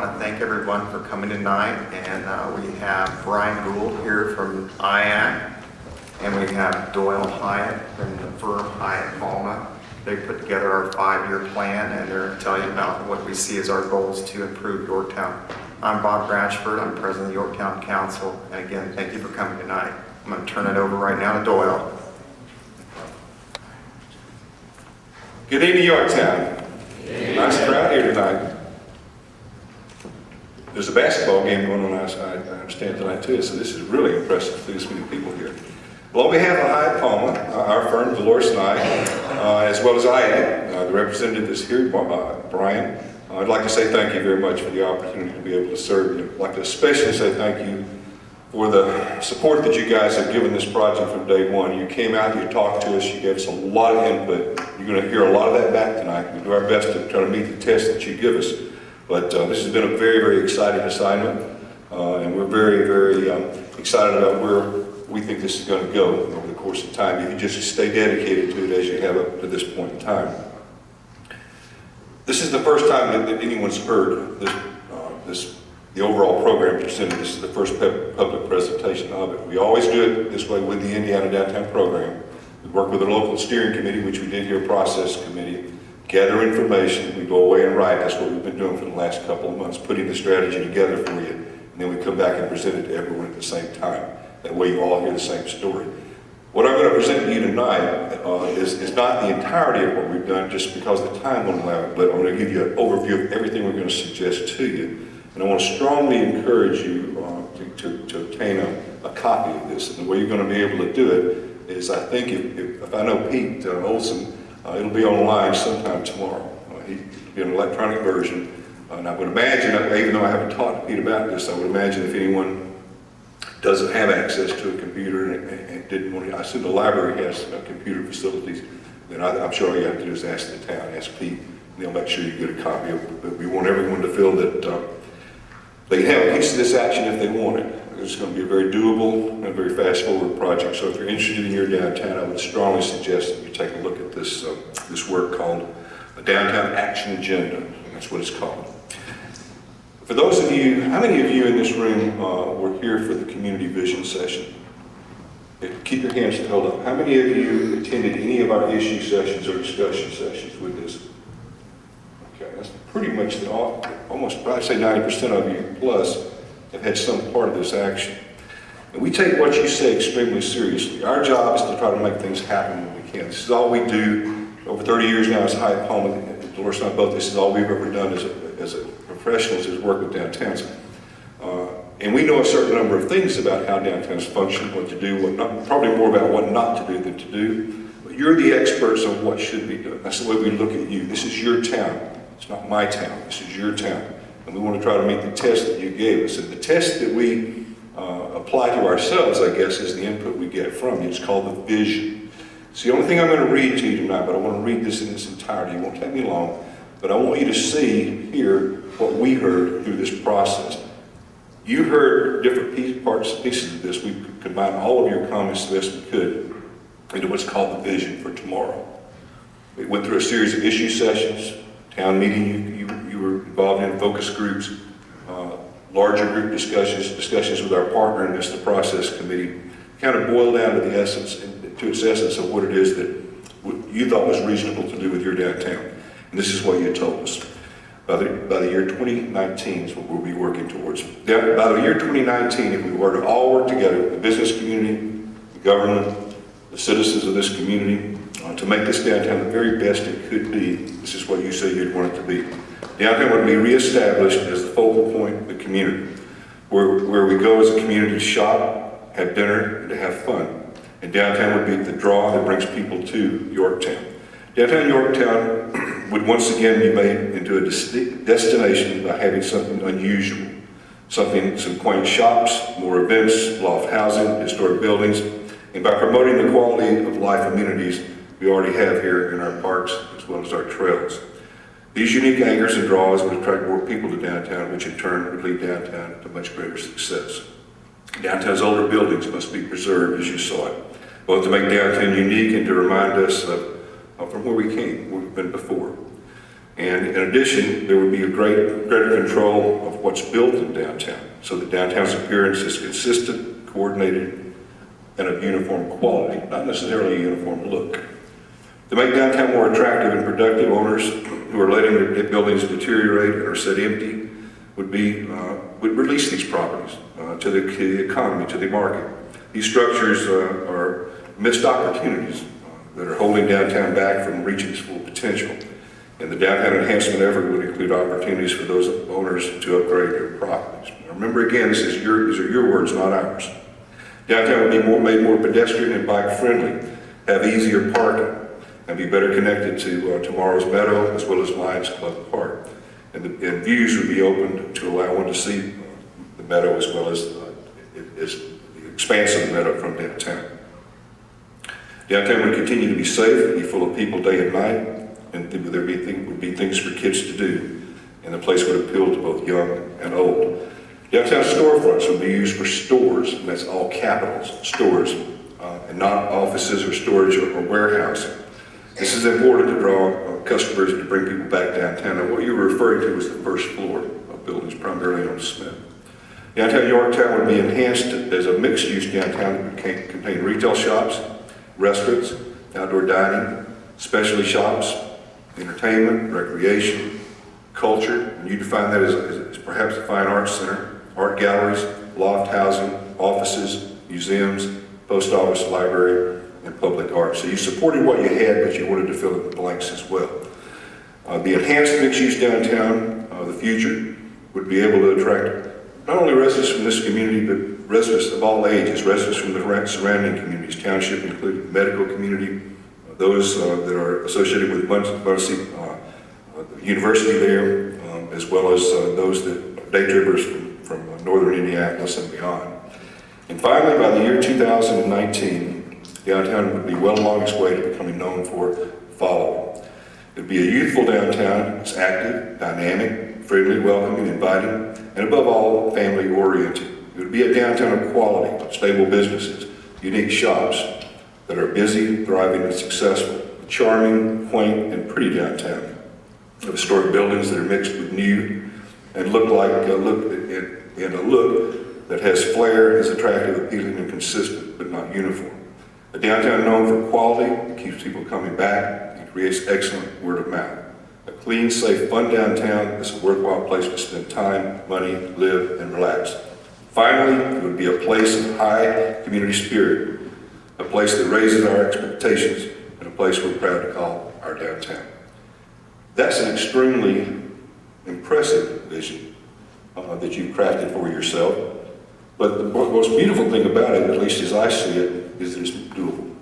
want to thank everyone for coming tonight, and we have Brian Gould here from IAC, and we have Doyle Hyatt from the firm Hyatt Palma. They put together our 5-year plan, and they're going to tell you about what we see as our goals to improve Yorktown. I'm Bob Bratchford, I'm president of the Yorktown Council, and again, thank you for coming tonight. I'm going to turn it over right now to Doyle. Good evening, Yorktown. Nice crowd here tonight. There's a basketball game going on outside, I understand, tonight too, so this is really impressive to see this many people here. Well, on behalf of Hyatt Palma, our firm, Dolores and I, as well as IAC, the representative that's here, Brian, I'd like to say thank you very much for the opportunity to be able to serve you. I'd like to especially say thank you for the support that you guys have given this project from day one. You came out, you talked to us, you gave us a lot of input. You're going to hear a lot of that back tonight. We do our best to try to meet the test that you give us. But this has been a very, very exciting assignment. And we're very, very excited about where we think this is going to go over the course of time. If you just stay dedicated to it as you have up to this point in time. This is the first time that anyone's heard the overall program presented. This is the first public presentation of it. We always do it this way with the Indiana Downtown Program. We work with a local steering committee, which we did here, process committee, gather information, we go away and write. That's what we've been doing for the last couple of months, putting the strategy together for you, and then we come back and present it to everyone at the same time. That way you all hear the same story. What I'm going to present to you tonight is not the entirety of what we've done, just because the time won't allow it, but I'm going to give you an overview of everything we're going to suggest to you. And I want to strongly encourage you to obtain a copy of this. And the way you're going to be able to do it is, I think, if I know Pete Olson, it'll be online sometime tomorrow. It'll be an electronic version. And I would imagine, even though I haven't talked to Pete about this, I would imagine if anyone doesn't have access to a computer and didn't want to, I assume the library has computer facilities, then I'm sure all you have to do is ask the town, ask Pete, and they'll make sure you get a copy of it. But we want everyone to feel that they can have a piece of this action if they want it. It's going to be a very doable and very fast-forward project. So if you're interested in your downtown, I would strongly suggest that you take a look at this this work called a Downtown Action Agenda. That's what it's called. For those of you, how many of you in this room were here for the community vision session? Keep your hands held up. How many of you attended any of our issue sessions or discussion sessions with this? Okay, that's pretty much almost, I'd say 90% of you plus have had some part of this action. And we take what you say extremely seriously. Our job is to try to make things happen when we can. This is all we do. Over 30 years now as Hyatt Palma, and Dolores and I both, this is all we've ever done as a professionals is work with downtowns. And we know a certain number of things about how downtowns function, what to do, what not, probably more about what not to do than to do. But you're the experts on what should be done. That's the way we look at you. This is your town. It's not my town. This is your town. And we want to try to meet the test that you gave us. And the test that we apply to ourselves, I guess, is the input we get from you. It's called the vision. It's the only thing I'm going to read to you tonight, but I want to read this in its entirety. It won't take me long. But I want you to see here what we heard through this process. You heard different pieces of this. We could combine all of your comments the best we could into what's called the vision for tomorrow. We went through a series of issue sessions, town meeting you were involved in, focus groups, larger group discussions with our partner in this, the process committee, kind of boiled down to its essence of what it is that you thought was reasonable to do with your downtown. And this is what you told us. By the year 2019 is what we'll be working towards. By the year 2019, if we were to all work together, the business community, the government, the citizens of this community, to make this downtown the very best it could be, this is what you say you'd want it to be. Downtown would be reestablished as the focal point of the community, where we go as a community to shop, have dinner, and to have fun. And downtown would be the draw that brings people to Yorktown. Downtown Yorktown would once again be made into a destination by having something unusual. Some quaint shops, more events, loft housing, historic buildings, and by promoting the quality of life amenities we already have here in our parks as well as our trails. These unique anchors and draws would attract more people to downtown, which in turn would lead downtown to much greater success. Downtown's older buildings must be preserved as you saw it, both to make downtown unique and to remind us of from where we came, where we've been before. And in addition, there would be a greater control of what's built in downtown, so that downtown's appearance is consistent, coordinated, and of uniform quality, not necessarily a uniform look. To make downtown more attractive and productive, owners who are letting their buildings deteriorate or sit empty would release these properties to the economy, to the market. These structures are missed opportunities that are holding downtown back from reaching its full potential. And the downtown enhancement effort would include opportunities for those owners to upgrade their properties. Now remember again, these are your words, not ours. Downtown would be made more pedestrian and bike friendly, have easier parking, and be better connected to tomorrow's Meadow as well as Lions Club Park. And views would be opened to allow one to see the Meadow as well as the expanse of the Meadow from downtown. Downtown would continue to be safe, be full of people day and night, and there would be things for kids to do, and the place would appeal to both young and old. Downtown storefronts would be used for stores, and that's all capitals, stores, and not offices or storage or warehousing. This is important to draw customers and to bring people back downtown. And what you were referring to was the first floor of buildings, primarily on Smith. Downtown Yorktown would be enhanced as a mixed-use downtown that would contain retail shops, restaurants, outdoor dining, specialty shops, entertainment, recreation, culture, and you define that as perhaps a fine arts center, art galleries, loft housing, offices, museums, post office, library, and public art. So you supported what you had, but you wanted to fill in the blanks as well. The enhanced mixed-use downtown, the future, would be able to attract not only residents from this community, but residents of all ages, residents from the surrounding communities, township included, medical community, those that are associated with Muncie University there, as well as those that day trippers from northern Indianapolis and beyond. And finally, by the year 2019, downtown would be well along its way to becoming known for the following. It would be a youthful downtown. It's active, dynamic, friendly, welcoming, inviting, and above all, family-oriented. It would be a downtown of quality, stable businesses, unique shops that are busy, thriving, and successful. A charming, quaint, and pretty downtown. Of historic buildings that are mixed with new and look in a look that has flair, is attractive, appealing, and consistent, but not uniform. A downtown known for quality that keeps people coming back and creates excellent word of mouth. A clean, safe, fun downtown is a worthwhile place to spend time, money, live, and relax. Finally, it would be a place of high community spirit, a place that raises our expectations, and a place we're proud to call our downtown. That's an extremely impressive vision that you've crafted for yourself. But the most beautiful thing about it, at least as I see it, is that it's doable.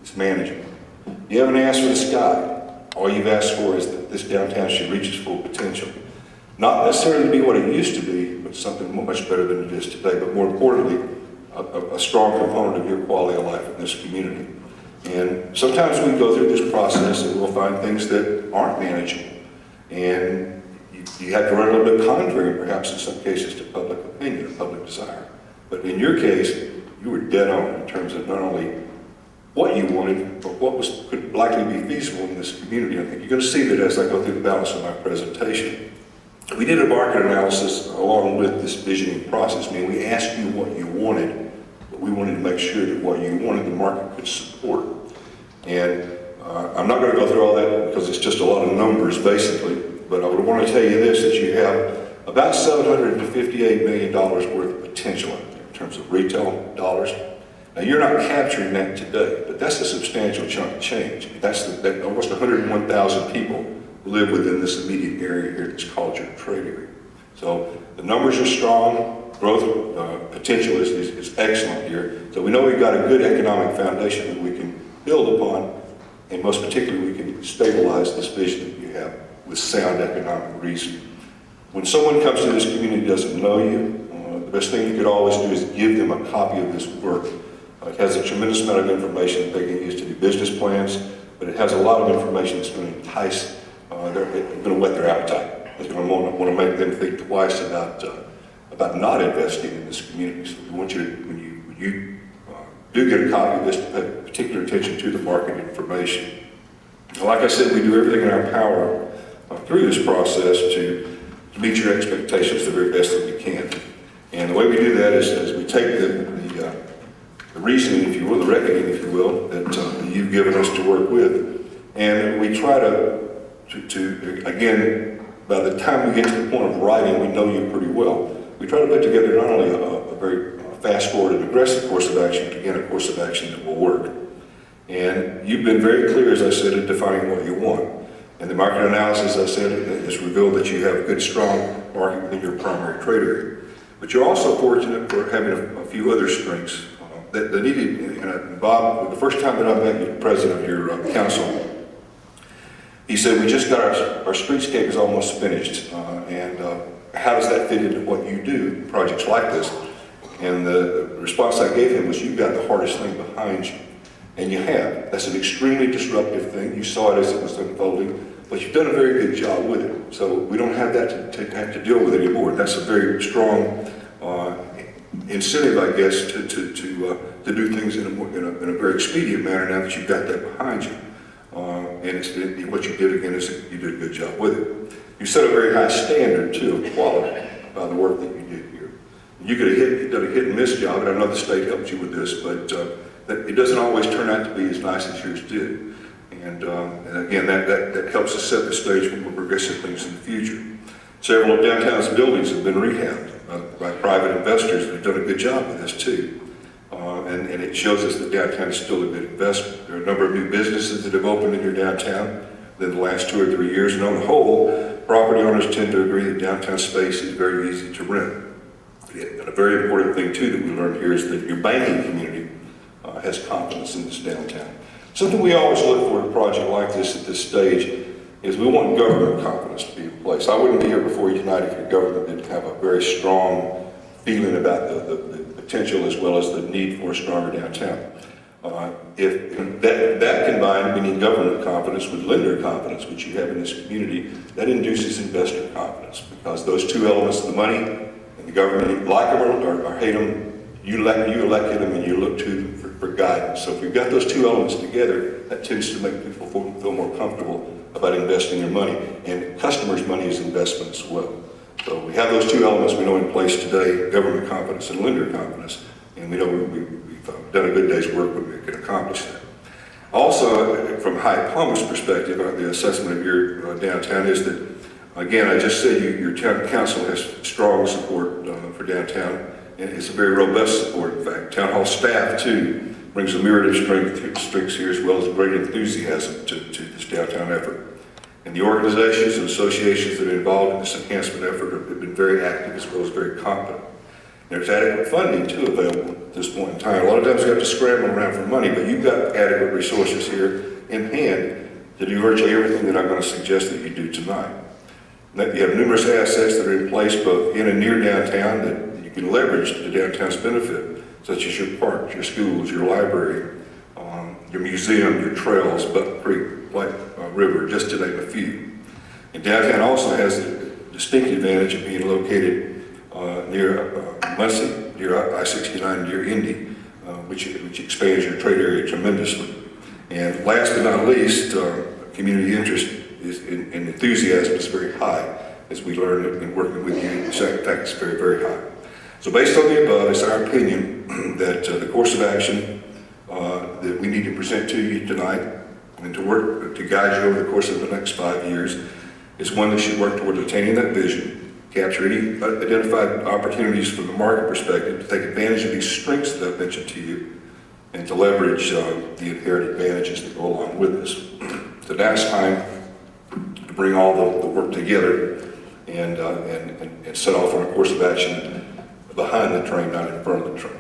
It's manageable. You haven't asked for the sky. All you've asked for is that this downtown should reach its full potential. Not necessarily to be what it used to be, but something much better than it is today. But more importantly, a strong component of your quality of life in this community. And sometimes we go through this process and we'll find things that aren't manageable. And you have to run a little bit contrary, perhaps in some cases, to public opinion or public desire. But in your case, you were dead on in terms of not only what you wanted, but what could likely be feasible in this community. I think you're going to see that as I go through the balance of my presentation. We did a market analysis along with this visioning process. I mean, we asked you what you wanted, but we wanted to make sure that what you wanted the market could support. And I'm not going to go through all that because it's just a lot of numbers basically, but I would want to tell you this, that you have about $758 million worth of potential out there in terms of retail dollars. Now you're not capturing that today, but that's a substantial chunk of change. That's almost 101,000 people live within this immediate area here that's called your trade area. So the numbers are strong, growth potential is excellent here. So we know we've got a good economic foundation that we can build upon, and most particularly we can stabilize this vision that you have with sound economic reason. When someone comes to this community and doesn't know you, the best thing you could always do is give them a copy of this work. It has a tremendous amount of information that they can use to do business plans, but it has a lot of information that's going to entice, they're going to whet their appetite. It's going to want to make them think twice about not investing in this community. So we want you to, when you do get a copy of this, to pay particular attention to the market information. And like I said, we do everything in our power through this process to meet your expectations the very best that we can. And the way we do that is we take the reasoning, if you will, the reckoning, if you will, that you've given us to work with, and we try to again, by the time we get to the point of writing, we know you pretty well. We try to put together not only a very fast-forward and aggressive course of action, but again, a course of action that will work. And you've been very clear, as I said, in defining what you want. And the market analysis, as I said, has revealed that you have a good, strong market within your primary trade area. But you're also fortunate for having a few other strengths that needed. And Bob, the first time that I met you, the president of your council, he said, we just got our streetscape is almost finished. And how does that fit into what you do, projects like this? And the response I gave him was, you've got the hardest thing behind you. And you have. That's an extremely disruptive thing. You saw it as it was unfolding, but you've done a very good job with it. So we don't have that to have to deal with anymore. That's a very strong incentive, I guess, to do things in a very expedient manner now that you've got that behind you. And what you did, again, is you did a good job with it. You set a very high standard, too, of quality by the work that you did here. You could have done a hit and miss job, and I know the state helped you with this, but it doesn't always turn out to be as nice as yours did. And again, that helps us set the stage for progressive things in the future. Several of downtown's buildings have been rehabbed by private investors that have done a good job with this, too. And it shows us that downtown is still a good investment. There are a number of new businesses that have opened in your downtown in the last 2 or 3 years, and on the whole, property owners tend to agree that downtown space is very easy to rent. And a very important thing, too, that we learned here is that your banking community has confidence in this downtown. Something we always look for in a project like this at this stage is we want government confidence to be in place. I wouldn't be here before you tonight if your government didn't have a very strong feeling about the potential as well as the need for a stronger downtown. If that combined, meaning government confidence with lender confidence, which you have in this community, that induces investor confidence, because those two elements, the money and the government, like them or hate them, you elected them and you look to them for guidance. So if you've got those two elements together, that tends to make people feel more comfortable about investing their money. And customers' money is investment as well. So we have those two elements we know in place today, government confidence and lender confidence. And we know we've done a good day's work when we can accomplish that. Also, from Hyatt Palmer's perspective, the assessment of your downtown is that, again, I just said your town council has strong support for downtown. And it's a very robust support, in fact. Town hall staff, too, brings a myriad of strengths here, as well as great enthusiasm to this downtown effort. And the organizations and associations that are involved in this enhancement effort have been very active as well as very competent. There's adequate funding, too, available at this point in time. A lot of times you have to scramble around for money, but you've got adequate resources here in hand to do virtually everything that I'm going to suggest that you do tonight. You have numerous assets that are in place both in and near downtown that you can leverage to downtown's benefit, such as your parks, your schools, your library, your museum, your trails, Buck Creek, White River, just to name a few. And downtown also has the distinct advantage of being located near Muncie, near I-69, near Indy, which expands your trade area tremendously. And last but not least, community interest and enthusiasm is very high, as we learned in working with you. In fact, it's very, very high. So based on the above, it's our opinion that the course of action that we need to present to you tonight and to work to guide you over the course of the next 5 years is one that should work toward attaining that vision, capture any identified opportunities from the market perspective, to take advantage of these strengths that I've mentioned to you, and to leverage the inherent advantages that go along with this. So now it's time to bring all the work together and set off on a course of action behind the train, not in front of the train.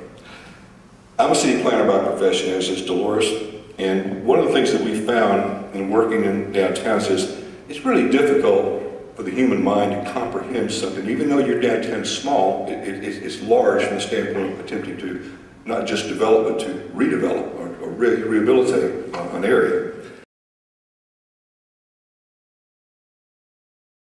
I'm a city planner by profession, as is Dolores, and one of the things that we found in working in downtowns is it's really difficult for the human mind to comprehend something. Even though your downtown is small, it's large from the standpoint of attempting to not just develop, but to redevelop or rehabilitate an area.